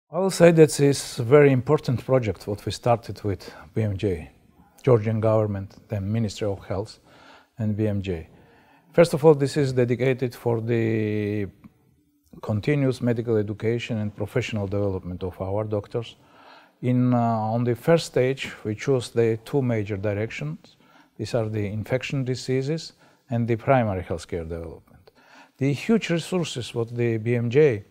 I will say that it's a very important project what we started with BMJ, Georgian government, the Ministry of Health and BMJ. First of all, this is dedicated for the continuous medical education and professional development of our doctors. On the first stage, we chose the two major directions. These are the infection diseases and the primary healthcare development. The huge resources what the BMJ,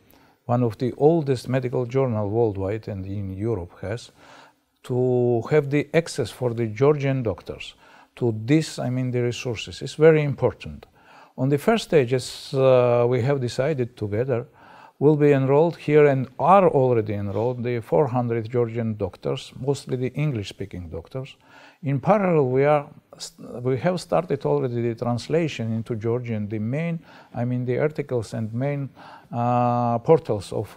one of the oldest medical journal worldwide and in Europe, has, to have the access for the Georgian doctors to this, the resources, is very important. On the first stage, as we have decided together, will be enrolled here and are already enrolled the 400 Georgian doctors, mostly the English-speaking doctors. In parallel, we have started already the translation into Georgian, the main, the articles and main portals of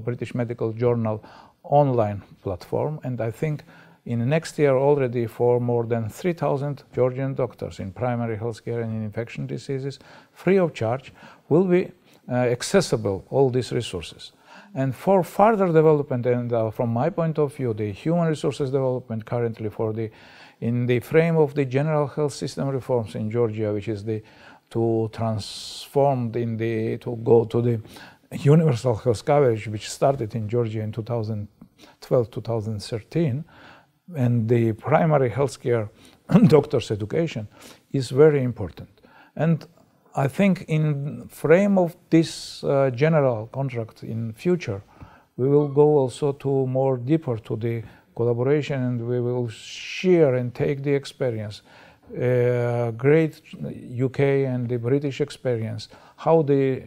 British Medical Journal online platform. And I think in the next year already for more than 3,000 Georgian doctors in primary healthcare and in infection diseases, free of charge, will be accessible all these resources. And for further development, and from my point of view, the human resources development currently in the frame of the general health system reforms in Georgia, which is to transform to go to the universal health coverage, which started in Georgia in 2012-2013, and the primary healthcare doctors' education is very important. And I think in frame of this general contract in future, we will go also to more deeper to the collaboration, and we will share and take the experience, great UK and the British experience, how the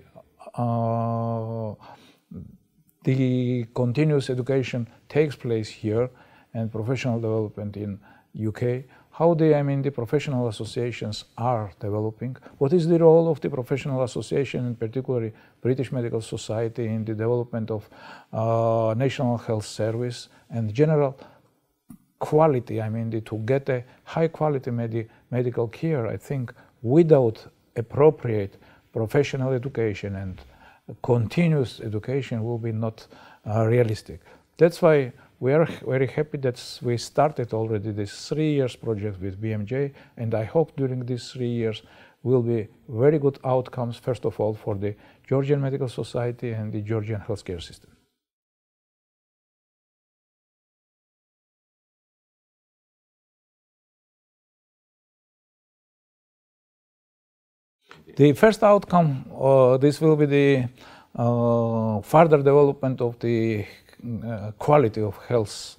continuous education takes place here and professional development in UK, how the professional associations are developing, what is the role of the professional association, in particular British Medical Society, in the development of National Health Service and general quality, to get a high quality medical care. I think without appropriate professional education and continuous education will be not realistic. That's why we are very happy that we started already this 3 years project with BMJ, and I hope during these 3 years will be very good outcomes, first of all, for the Georgian Medical Society and the Georgian healthcare system. The first outcome, this will be the further development of the quality of health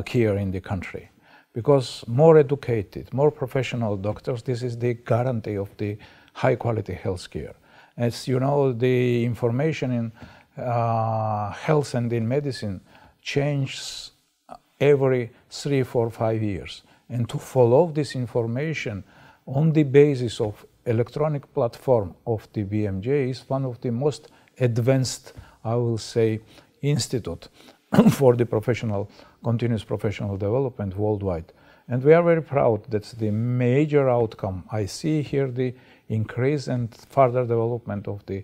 care in the country, because more educated, more professional doctors, this is the guarantee of the high quality health care. As you know, the information in health and in medicine changes every 3, 4, 5 years, and to follow this information on the basis of electronic platform of the BMJ is one of the most advanced, I will say, institute for the continuous professional development worldwide. And we are very proud that the major outcome I see here, the increase and further development of the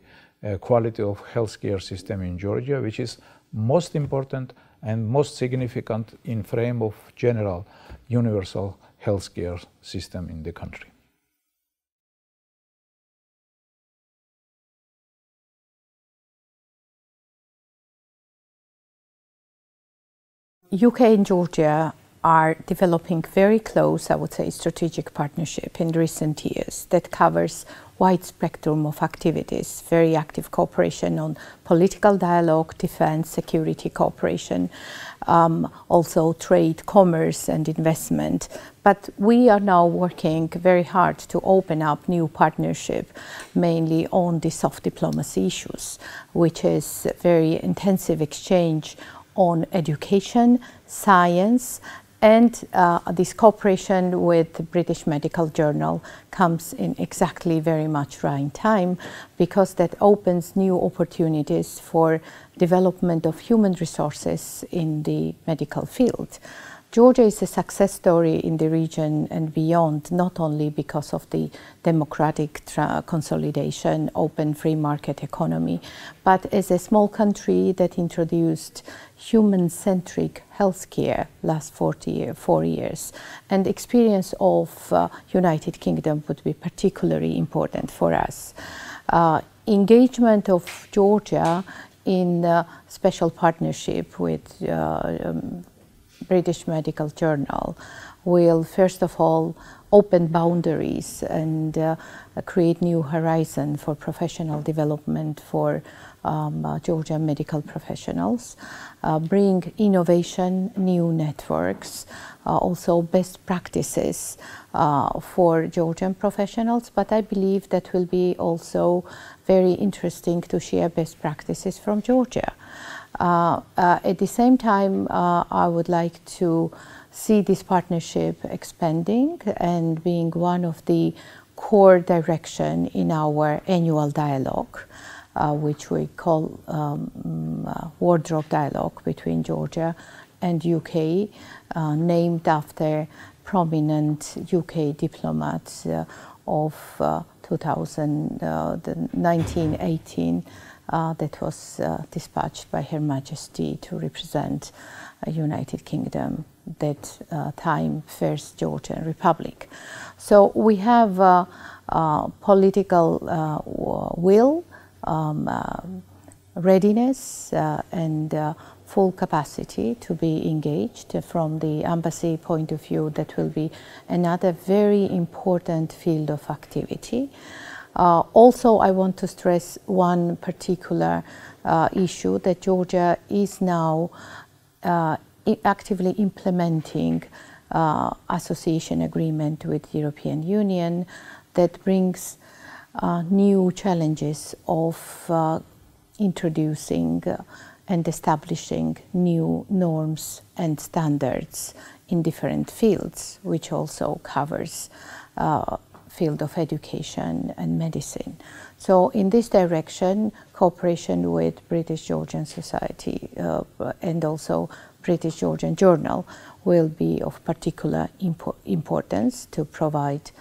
quality of healthcare system in Georgia, which is most important and most significant in frame of general universal healthcare system in the country. UK and Georgia are developing very close, I would say, strategic partnership in recent years that covers wide spectrum of activities, very active cooperation on political dialogue, defense, security cooperation, also trade, commerce and investment. But we are now working very hard to open up new partnership, mainly on the soft diplomacy issues, which is very intensive exchange on education, science, and this cooperation with the British Medical Journal comes in exactly very much right time, because that opens new opportunities for development of human resources in the medical field. Georgia is a success story in the region and beyond, not only because of the democratic consolidation, open free market economy, but as a small country that introduced human-centric healthcare last 4 years. And experience of United Kingdom would be particularly important for us. Engagement of Georgia in special partnership with British Medical Journal will first of all open boundaries and create new horizon for professional development for Georgian medical professionals, bring innovation, new networks, also best practices for Georgian professionals, but I believe that will be also very interesting to share best practices from Georgia. At the same time, I would like to see this partnership expanding and being one of the core direction in our annual dialogue, which we call wardrobe dialogue between Georgia and UK, named after prominent UK diplomats of 1918 that was dispatched by Her Majesty to represent United Kingdom, that time First Georgian Republic. So we have political will, readiness and full capacity to be engaged. From the embassy point of view, that will be another very important field of activity. Also, I want to stress one particular issue, that Georgia is now actively implementing association agreement with the European Union that brings new challenges of introducing and establishing new norms and standards in different fields, which also covers field of education and medicine. So in this direction, cooperation with British Georgian Society and also British Georgian Journal will be of particular importance to provide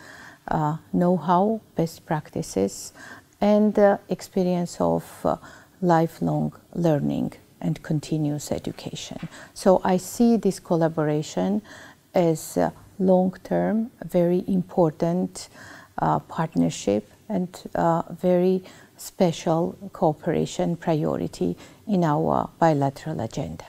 know-how, best practices, and experience of lifelong learning and continuous education. So I see this collaboration as long-term, very important partnership and very special cooperation priority in our bilateral agenda.